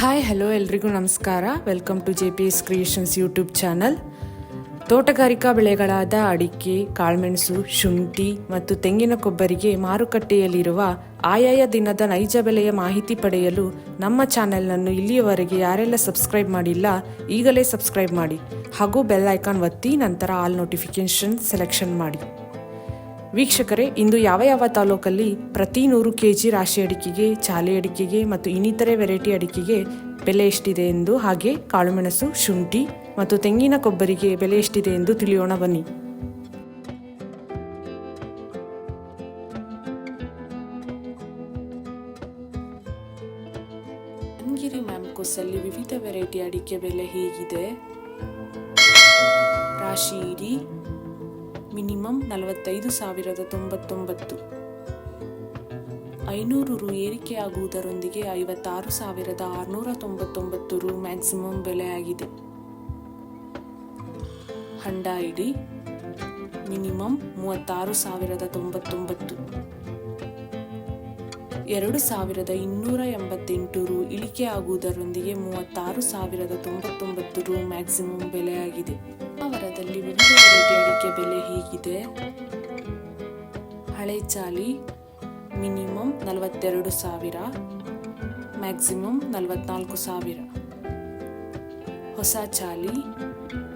Hi hello ಎಲ್ರಿಗೂ ನಮಸ್ಕಾರ. Welcome to JPS creations YouTube channel. ತೋಟಗಾರಿಕಾ ಬೆಳೆಗಳಾದ ಅಡಿಕೆ, ಕಾಳುಮೆಣಸು, ಶುಂಠಿ ಮತ್ತು ತೆಂಗಿನ ಕೊಬ್ಬರಿಗೆ ಮಾರುಕಟ್ಟೆಯಲ್ಲಿರುವ ಆಯಾಯ ದಿನದ ನೈಜ ಬೆಲೆಯ ಮಾಹಿತಿ ಪಡೆಯಲು ನಮ್ಮ ಚಾನೆಲ್ನನ್ನು ಇಲ್ಲಿಯವರೆಗೆ ಯಾರೆಲ್ಲ ಸಬ್ಸ್ಕ್ರೈಬ್ ಮಾಡಿಲ್ಲ ಈಗಲೇ ಸಬ್ಸ್ಕ್ರೈಬ್ ಮಾಡಿ ಹಾಗೂ ಬೆಲ್ ಐಕಾನ್ ಒತ್ತಿ ನಂತರ ಆಲ್ ನೋಟಿಫಿಕೇಶನ್ ಸೆಲೆಕ್ಷನ್ ಮಾಡಿ. ವೀಕ್ಷಕರೇ, ಇಂದು ಯಾವ ತಾಲೂಕಲ್ಲಿ ಪ್ರತಿ 100 kg ರಾಶಿ ಅಡಿಕೆಗೆ, ಚಾಲೆ ಅಡಿಕೆಗೆ ಮತ್ತು ಇನ್ನಿತರೆ ವೆರೈಟಿ ಅಡಿಕೆಗೆ ಬೆಲೆ ಎಷ್ಟಿದೆ ಎಂದು, ಹಾಗೆ ಕಾಳುಮೆಣಸು, ಶುಂಠಿ ಮತ್ತು ತೆಂಗಿನ ಕೊಬ್ಬರಿಗೆ ಬೆಲೆ ಎಷ್ಟಿದೆ ಎಂದು ತಿಳಿಯೋಣ ಬನ್ನಿ. ಅನ್ಗಿರಿ ಮ್ಯಾಂಕೋಸಲ್ಲಿ ವಿವಿಧ ವೆರೈಟಿ ಅಡಿಕೆ ಬೆಲೆ ಹೀಗಿದೆ. ರಾಶಿ ಇಡಿ ಮಿನಿಮಮ್ 45,099, 500 ರು ಏರಿಕೆಯಾಗುವುದರೊಂದಿಗೆ 56,699 ರು ಮ್ಯಾಕ್ಸಿಮಮ್ ಬೆಲೆಯಾಗಿದೆ. ಹಂಡ ಇಡಿ ಮಿನಿಮಮ್ 36,099, 2,288 ರು ಇಳಿಕೆಯಾಗುವುದರೊಂದಿಗೆ 36,099 ರು ಮ್ಯಾಕ್ಸಿಮಮ್ ಬೆಲೆಯಾಗಿದೆ. ಅವರದಲ್ಲಿ ವಿವಿಧ ವೆರೈಟಿ ಅಡಿಕೆ ಬೆಲೆ ಹೀಗಿದೆ. ಹಳೆ ಚಾಲಿ ಮಿನಿಮಮ್ 42,000, ಮ್ಯಾಕ್ಸಿಮಮ್ 44,000. ಹೊಸ ಚಾಲಿ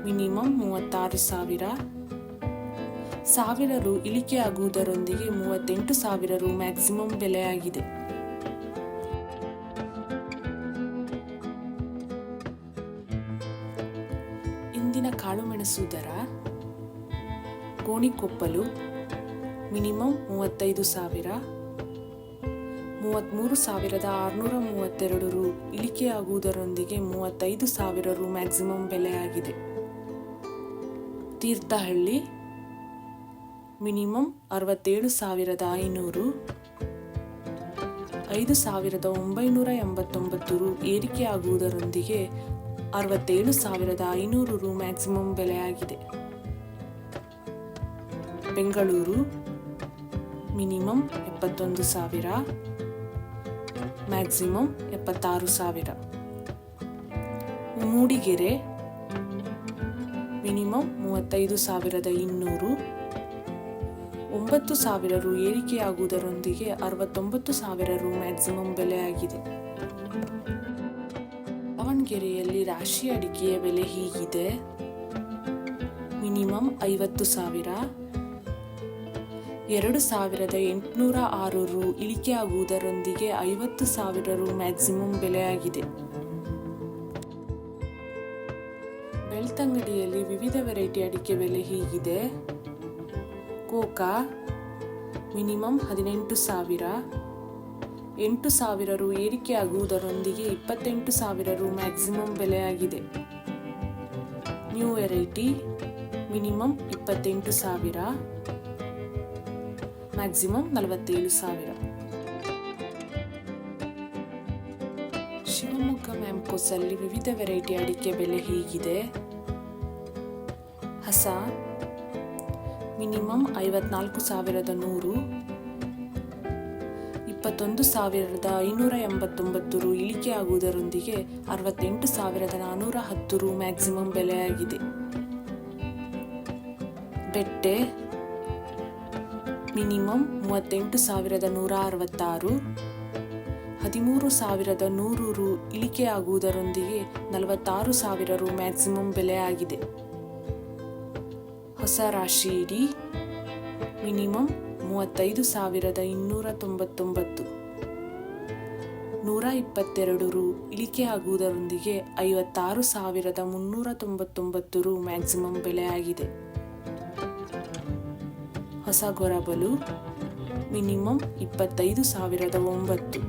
ಮಿನಿಮಮ್ 36,000, 1,000 ರು ಇಳಿಕೆಯಾಗುವುದರೊಂದಿಗೆ 38,000 ರು ಮ್ಯಾಕ್ಸಿಮಮ್ ಬೆಲೆಯಾಗಿದೆ. ಇಂದಿನ ಕಾಳುಮೆಣಸು ದರ: ಗೋಣಿಕೊಪ್ಪಲು ಮಿನಿಮಮ್ 35,000, 33,632 ರು ಇಳಿಕೆಯಾಗುವುದರೊಂದಿಗೆ 35,000 ರು ಮ್ಯಾಕ್ಸಿಮಮ್ ಬೆಲೆಯಾಗಿದೆ. ತೀರ್ಥಹಳ್ಳಿ ಮಿನಿಮಮ್ 67,500, 5,989 ರು ಏರಿಕೆಯಾಗುವುದರೊಂದಿಗೆ 67,500 ರು ಮ್ಯಾಕ್ಸಿಮಮ್ ಬೆಲೆಯಾಗಿದೆ. Bengaluru minimum 71,000, maximum 76,000. Mudigere minimum 35,200, 9,000 ರು ಏರಿಕೆಯಾಗುವುದರೊಂದಿಗೆ 69,000 ರು ಮ್ಯಾಕ್ಸಿಮಮ್ ಬೆಲೆಯಾಗಿದೆ. ದಾವಣಗೆರೆಯಲ್ಲಿ ರಾಶಿ ಅಡಿಕೆಯ ಬೆಲೆ ಹೀಗಿದೆ. ಮಿನಿಮಮ್ 50,000, 2,806 ರು ಇಳಿಕೆಯಾಗುವುದರೊಂದಿಗೆ 50,000 ರು ಮ್ಯಾಕ್ಸಿಮಮ್ ಬೆಲೆಯಾಗಿದೆ. ಬೆಳ್ತಂಗಡಿಯಲ್ಲಿ ವಿವಿಧ ವೆರೈಟಿ ಅಡಿಕೆ ಬೆಲೆ ಹೀಗಿದೆ. ಕೋಕಾ ಮಿನಿಮಮ್ 18,000, 8,000 ರು ಏರಿಕೆಯಾಗುವುದರೊಂದಿಗೆ 28,000 ರು ಮ್ಯಾಕ್ಸಿಮಮ್ ಬೆಲೆಯಾಗಿದೆ. New variety minimum 28,000, maximum 47,000. Shivamogga ಮ್ಯಾಂಕೋಸಲ್ಲಿ ವಿವಿಧ ವೆರೈಟಿ ಅಡಿಕೆ ಬೆಲೆ ಹೀಗಿದೆ. ಹಸ ಮಿನಿಮಮ್ 54,100, 21,589 ರು ಇಳಿಕೆಯಾಗುವುದರೊಂದಿಗೆ 68,410 ರು ಮ್ಯಾಕ್ಸಿಮಮ್ ಬೆಲೆಯಾಗಿದೆ. ಬೆಟ್ಟೆ ಮಿನಿಮಮ್ 38,166, 13,100 ರು ಇಳಿಕೆಯಾಗುವುದರೊಂದಿಗೆ 46,000 ರು ಮ್ಯಾಕ್ಸಿಮಮ್ ಬೆಲೆಯಾಗಿದೆ. ಹೊಸ ರಾಶಿ ಇಡಿ ಮಿನಿಮಮ್ 35,299, 122 ರು ಇಳಿಕೆಯಾಗುವುದರೊಂದಿಗೆ 56,399 ರು ಮ್ಯಾಕ್ಸಿಮಮ್ ಬೆಲೆಯಾಗಿದೆ. ಹೊಸ ಗೊರಬಲು ಮಿನಿಮಮ್ 25,009,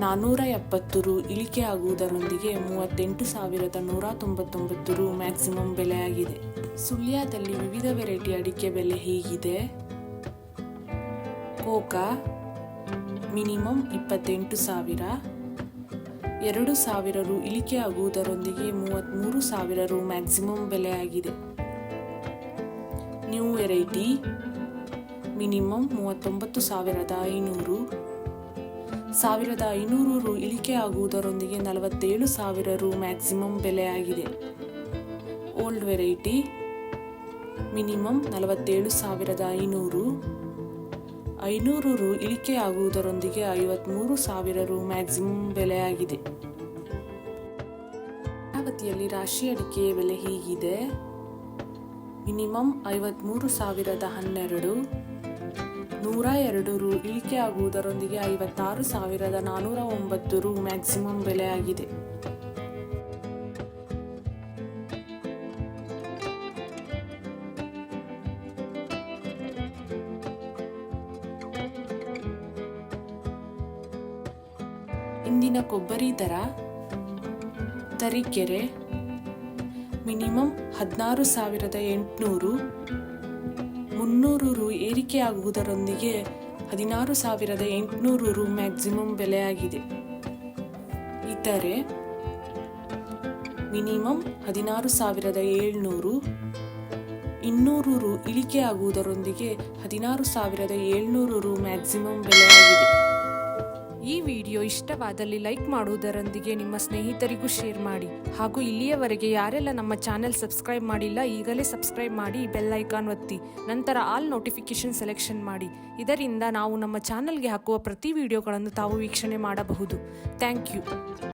470 ರು ಇಳಿಕೆಯಾಗುವುದರೊಂದಿಗೆ 38,199 ರು ಮ್ಯಾಕ್ಸಿಮಮ್ ಬೆಲೆಯಾಗಿದೆ. ಸುಳ್ಯದಲ್ಲಿ ವಿವಿಧ ವೆರೈಟಿ ಅಡಿಕೆ ಬೆಲೆ ಹೀಗಿದೆ. ಕೋಕಾ ಮಿನಿಮಮ್ 28,000, 2,000 ರು ಇಳಿಕೆಯಾಗುವುದರೊಂದಿಗೆ 33,000 ರು ಮ್ಯಾಕ್ಸಿಮಮ್ ಬೆಲೆಯಾಗಿದೆ. ನ್ಯೂ ವೆರೈಟಿ ಮಿನಿಮಮ್ 39,500, 1500 ರು ಇಳಿಕೆ ಆಗುವುದರೊಂದಿಗೆ 47,000 ರು ಮ್ಯಾಕ್ಸಿಮಮ್ ಬೆಲೆಯಾಗಿದೆ. ಓಲ್ಡ್ ವೆರೈಟಿ ಮಿನಿಮಮ್ 47,500, 500 ರು ಇಳಿಕೆ ಆಗುವುದರೊಂದಿಗೆ 53,000 ರು ಮ್ಯಾಕ್ಸಿಮಮ್ ಬೆಲೆಯಾಗಿದೆ. ಅಮರಾವತಿಯಲ್ಲಿ ರಾಶಿ ಅಡಿಕೆಯ ಬೆಲೆ ಹೀಗಿದೆ. ಮಿನಿಮಮ್ 53,012, 102 ರು ಇಳಿಕೆ ಆಗುವುದರೊಂದಿಗೆ 56,409 ರು ಮ್ಯಾಕ್ಸಿಮಮ್ ಬೆಲೆಯಾಗಿದೆ. ಇಂದಿನ ಕೊಬ್ಬರಿ ದರ ತರೀಕೆರೆ ಮಿನಿಮಮ್ 16,800, 300 ರು ಏರಿಕೆಯಾಗುವುದರೊಂದಿಗೆ 16,800 ರು ಮ್ಯಾಕ್ಸಿಮಮ್ ಬೆಲೆಯಾಗಿದೆ. ಇತರೆ ಮಿನಿಮಮ್ 16,700, 200 ರು ಇಳಿಕೆಯಾಗುವುದರೊಂದಿಗೆ 16,700 ರು ಮ್ಯಾಕ್ಸಿಮಮ್ ಬೆಲೆಯಾಗಿದೆ. ಈ ವಿಡಿಯೋ ಇಷ್ಟವಾದಲ್ಲಿ ಲೈಕ್ ಮಾಡುವುದರೊಂದಿಗೆ ನಿಮ್ಮ ಸ್ನೇಹಿತರಿಗೂ ಶೇರ್ ಮಾಡಿ. ಹಾಗೂ ಇಲ್ಲಿಯವರೆಗೆ ಯಾರೆಲ್ಲ ನಮ್ಮ ಚಾನೆಲ್ ಸಬ್ಸ್ಕ್ರೈಬ್ ಮಾಡಿಲ್ಲ ಈಗಲೇ ಸಬ್ಸ್ಕ್ರೈಬ್ ಮಾಡಿ, ಬೆಲ್ ಐಕಾನ್ ಒತ್ತಿ, ನಂತರ ಆಲ್ ನೋಟಿಫಿಕೇಶನ್ ಸೆಲೆಕ್ಷನ್ ಮಾಡಿ. ಇದರಿಂದ ನಾವು ನಮ್ಮ ಚಾನೆಲ್ಗೆ ಹಾಕುವ ಪ್ರತಿ ವಿಡಿಯೋಗಳನ್ನು ತಾವು ವೀಕ್ಷಣೆ ಮಾಡಬಹುದು. Thank you.